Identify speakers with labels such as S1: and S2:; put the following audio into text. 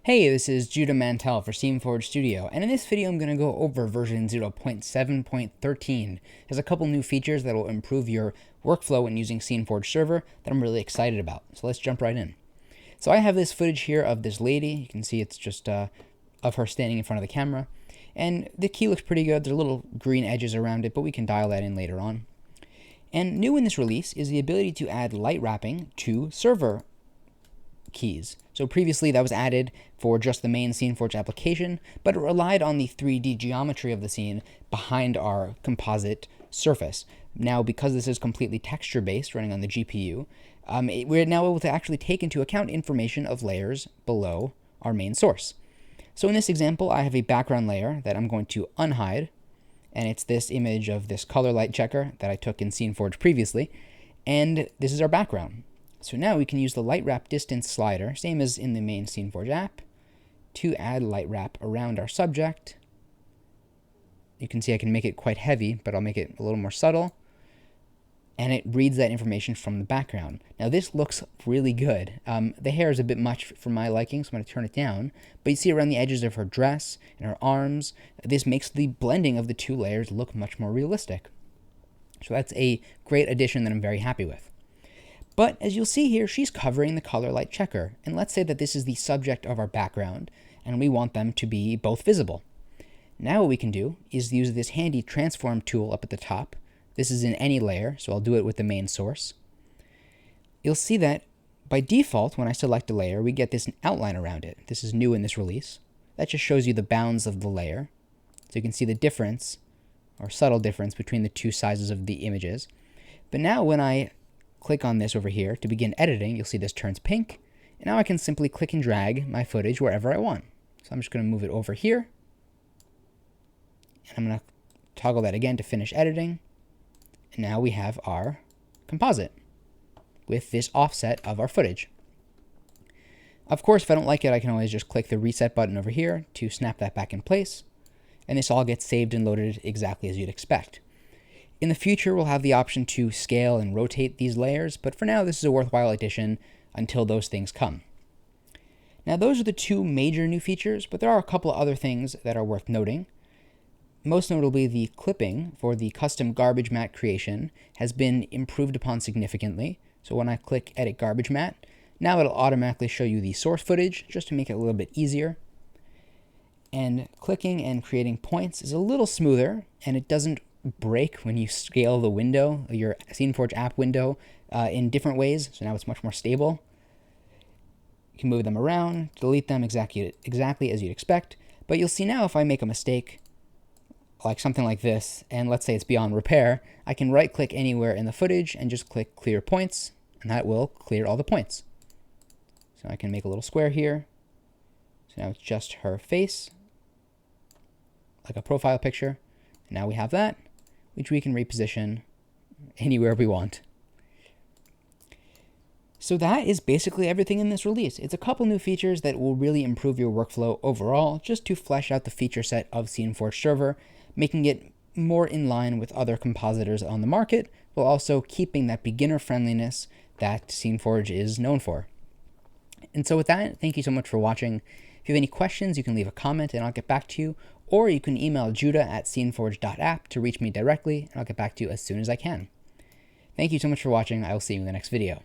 S1: Hey, this is Judah Mantell for SceneForge Studio, and in this video I'm going to go over version 0.7.13. It has a couple new features that will improve your workflow when using SceneForge Server that I'm really excited about. So let's jump right in. So I have this footage here of this lady. You can see it's just of her standing in front of the camera. And the key looks pretty good. There's little green edges around it, but we can dial that in later on. And new in this release is the ability to add light wrapping to server keys. So previously that was added for just the main SceneForge application, but it relied on the 3D geometry of the scene behind our composite surface. Now, because this is completely texture-based, running on the GPU, we're now able to actually take into account information of layers below our main source. So in this example, I have a background layer that I'm going to unhide, and it's this image of this color light checker that I took in SceneForge previously, and this is our background. So now we can use the light wrap distance slider, same as in the main SceneForge app, to add light wrap around our subject. You can see I can make it quite heavy, but I'll make it a little more subtle. And it reads that information from the background. Now this looks really good. The hair is a bit much for my liking, so I'm going to turn it down. But you see around the edges of her dress and her arms, this makes the blending of the two layers look much more realistic. So that's a great addition that I'm very happy with. But as you'll see here, she's covering the color light checker. And let's say that this is the subject of our background, and we want them to be both visible. Now what we can do is use this handy transform tool up at the top. This is in any layer, so I'll do it with the main source. You'll see that by default, when I select a layer, we get this outline around it. This is new in this release. That just shows you the bounds of the layer. So you can see the difference, or subtle difference, between the two sizes of the images. But now when I click on this over here to begin editing, you'll see this turns pink. And now I can simply click and drag my footage wherever I want. So I'm just going to move it over here. And I'm going to toggle that again to finish editing. And now we have our composite with this offset of our footage. Of course, if I don't like it, I can always just click the reset button over here to snap that back in place. And this all gets saved and loaded exactly as you'd expect. In the future, we'll have the option to scale and rotate these layers, but for now, this is a worthwhile addition until those things come. Now, those are the two major new features, but there are a couple of other things that are worth noting. Most notably, the clipping for the custom garbage matte creation has been improved upon significantly. So when I click Edit Garbage Matte, now it'll automatically show you the source footage just to make it a little bit easier. And clicking and creating points is a little smoother, and it doesn't break when you scale the window, your SceneForge app window, in different ways. So now it's much more stable. You can move them around, delete them exactly as you'd expect. But you'll see now if I make a mistake, like something like this, and let's say it's beyond repair, I can right click anywhere in the footage and just click clear points, and that will clear all the points. So I can make a little square here. So now it's just her face, like a profile picture. And now we have that, which we can reposition anywhere we want. So that is basically everything in this release. It's a couple new features that will really improve your workflow overall, just to flesh out the feature set of SceneForge Server, making it more in line with other compositors on the market, while also keeping that beginner friendliness that SceneForge is known for. And so with that, thank you so much for watching. If you have any questions, you can leave a comment and I'll get back to you, or you can email judah@sceneforge.app to reach me directly, and I'll get back to you as soon as I can. Thank you so much for watching. I will see you in the next video.